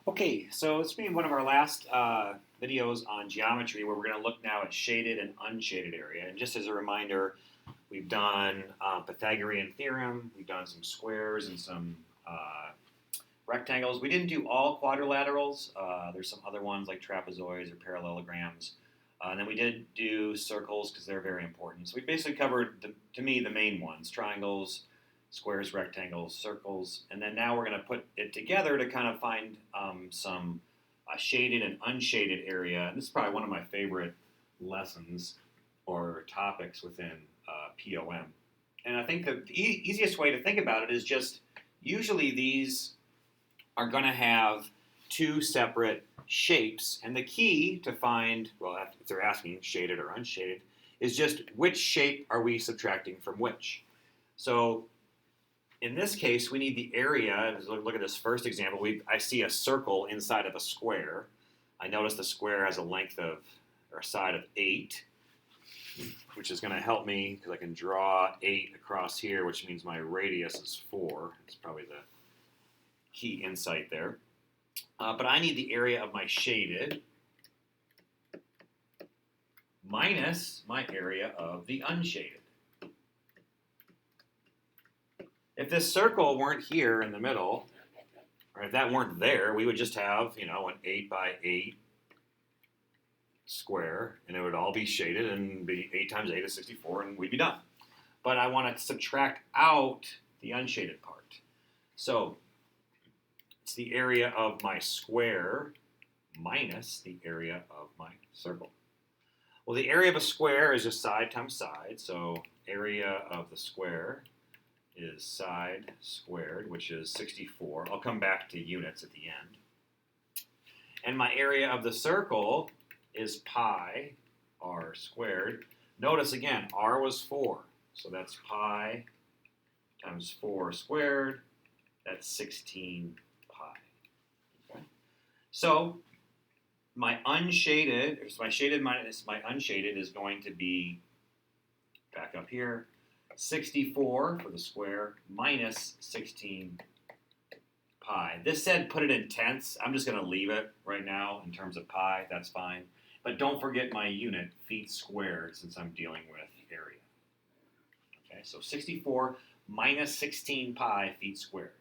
Okay, so it's been one of our last videos on geometry where we're going to look now at shaded and unshaded area. And just as a reminder, we've done Pythagorean theorem, we've done some squares and some rectangles. We didn't do all quadrilaterals. There's some other ones like trapezoids or parallelograms. And then we did do circles because they're very important. So we basically covered, to me, the main ones: triangles, squares, rectangles, circles, and then now we're going to put it together to kind of find some shaded and unshaded area. And this is probably one of my favorite lessons or topics within POM. And I think the easiest way to think about it is just usually these are going to have two separate shapes, and the key to find, well, if they're asking shaded or unshaded, is just which shape are we subtracting from which. So in this case, we need the area. Look at this first example. I see a circle inside of a square. I notice the square has a length of, or a side of 8, which is going to help me because I can draw 8 across here, which means my radius is 4. It's probably the key insight there. But I need the area of my shaded minus my area of the unshaded. If this circle weren't here in the middle, or if that weren't there, we would just have, an 8 by 8 square, and it would all be shaded, and be 8 times 8 is 64, and we'd be done. But I want to subtract out the unshaded part. So it's the area of my square minus the area of my circle. Well, the area of a square is just side times side, so area of the square is side squared, which is 64. I'll come back to units at the end. And my area of the circle is pi r squared. Notice again, r was 4, so that's pi times 4 squared. That's 16 pi. Okay? So my unshaded, or my shaded minus my unshaded is going to be, back up here, 64 for the square minus 16 pi. This said put it in tenths. I'm just going to leave it right now in terms of pi. That's fine. But don't forget my unit, feet squared, since I'm dealing with area. Okay, so 64 minus 16 pi feet squared.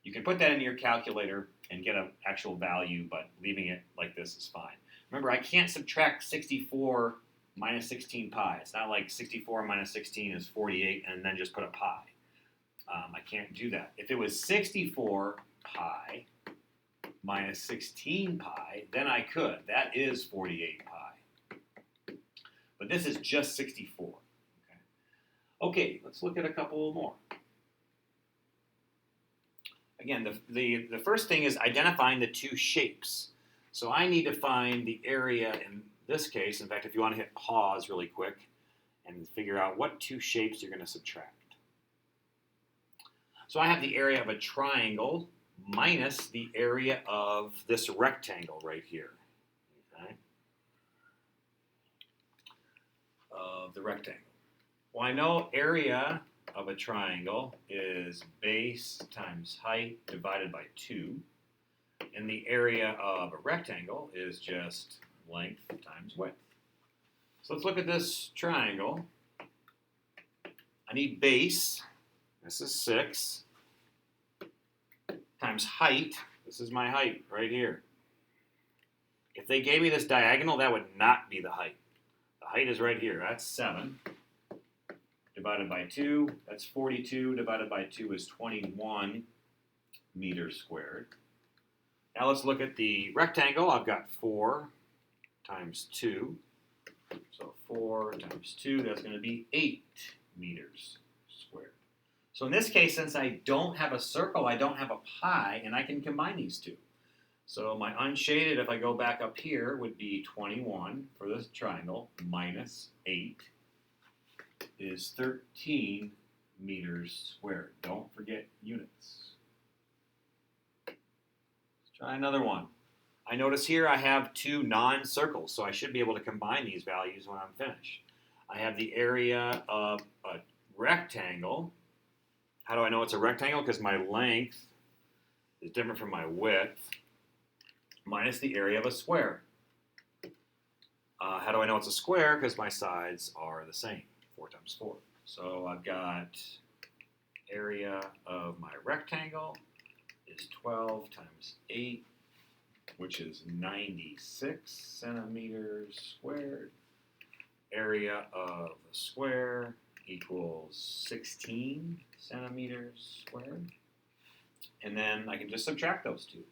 You can put that into your calculator and get an actual value, but leaving it like this is fine. Remember, I can't subtract 64 minus 16 pi. It's not like 64 minus 16 is 48 and then just put a pi. I can't do that. If it was 64 pi minus 16 pi, then I could. That is 48 pi. But this is just 64. Okay, let's look at a couple more. Again, the first thing is identifying the two shapes. So I need to find the area in this case. In fact, if you want to hit pause really quick and figure out what two shapes you're going to subtract. So I have the area of a triangle minus the area of this rectangle right here. Okay? Of the rectangle. Well, I know area of a triangle is base times height divided by 2. And the area of a rectangle is just length times width. So let's look at this triangle. I need base, this is 6, times height, this is my height right here. If they gave me this diagonal, that would not be the height. The height is right here, that's 7. Divided by 2, that's 42. Divided by 2 is 21 meters squared. Now let's look at the rectangle. I've got 4 times 2. So 4 times 2, that's going to be 8 meters squared. So in this case, since I don't have a circle, I don't have a pi, and I can combine these two. So my unshaded, if I go back up here, would be 21 for this triangle minus 8 is 13 meters squared. Don't forget units. Let's try another one. I notice here I have 2 non-circles, so I should be able to combine these values when I'm finished. I have the area of a rectangle. How do I know it's a rectangle? Because my length is different from my width. minus the area of a square. How do I know it's a square? Because my sides are the same, 4 times 4. So I've got area of my rectangle is 12 times 8, which is 96 centimeters squared. Area of the square equals 16 centimeters squared. And then I can just subtract those two.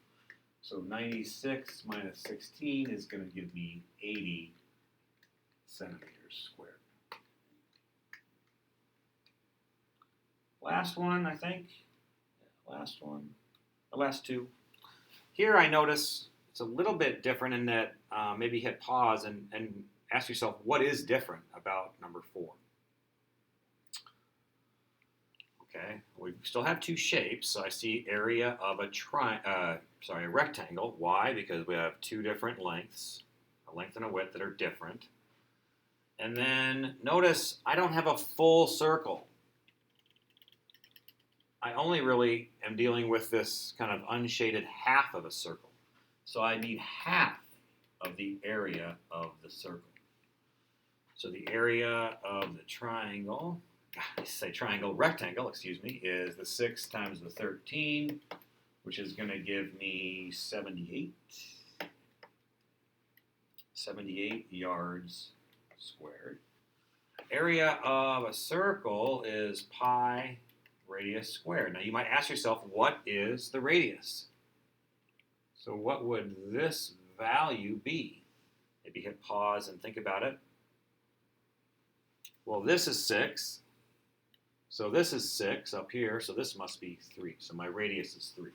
So 96 minus 16 is going to give me 80 centimeters squared. Last one, I think. Last one. The last two. Here I notice it's a little bit different in that maybe hit pause and ask yourself, what is different about number 4? Okay, we still have two shapes, so I see area of a rectangle. Why? Because we have two different lengths, a length and a width that are different. And then notice I don't have a full circle. I only really am dealing with this kind of unshaded half of a circle. So I need half of the area of the circle. So the area of the triangle, rectangle, is the 6 times the 13, which is going to give me 78 yards squared. Area of a circle is pi radius squared. Now you might ask yourself, what is the radius? So what would this value be? Maybe hit pause and think about it. Well, this is 6. So this is 6 up here, so this must be 3. So my radius is 3.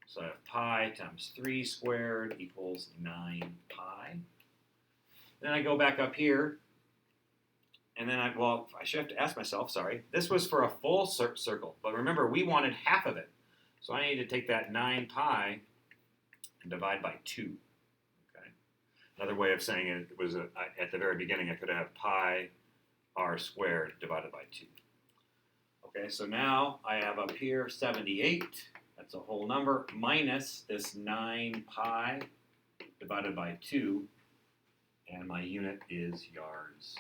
So I have pi times 3 squared equals 9 pi. Then I go back up here, and then I should have to ask myself, this was for a full circle, but remember, we wanted half of it. So I need to take that 9 pi and divide by 2. Okay. Another way of saying it was at the very beginning, I could have pi r squared divided by 2. Okay, so now I have up here 78, that's a whole number, minus this 9 pi divided by 2, and my unit is yards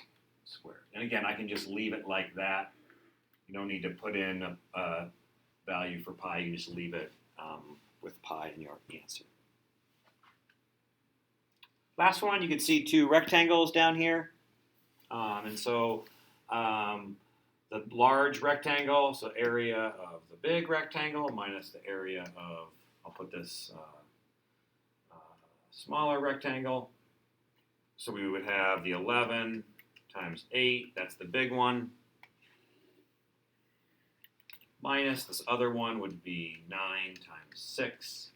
squared. And again, I can just leave it like that. You don't need to put in a value for pi, you just leave it with pi in your answer. Last one, you can see two rectangles down here. The large rectangle, so area of the big rectangle minus the area of, I'll put this smaller rectangle. So we would have the 11 times 8, that's the big one, minus this other one would be 9 times 6.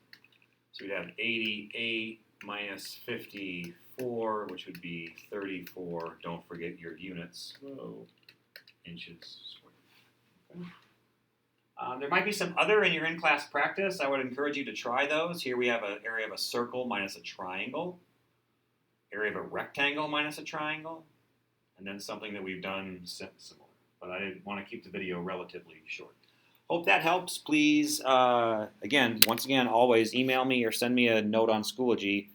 So we'd have 88 minus 54, which would be 34. Don't forget your units. Inches squared. Okay. There might be some other in your in-class practice. I would encourage you to try those. Here we have an area of a circle minus a triangle, area of a rectangle minus a triangle, and then something that we've done similar. But I want to keep the video relatively short. Hope that helps. Please, once again, always email me or send me a note on Schoology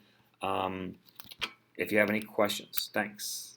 if you have any questions. Thanks.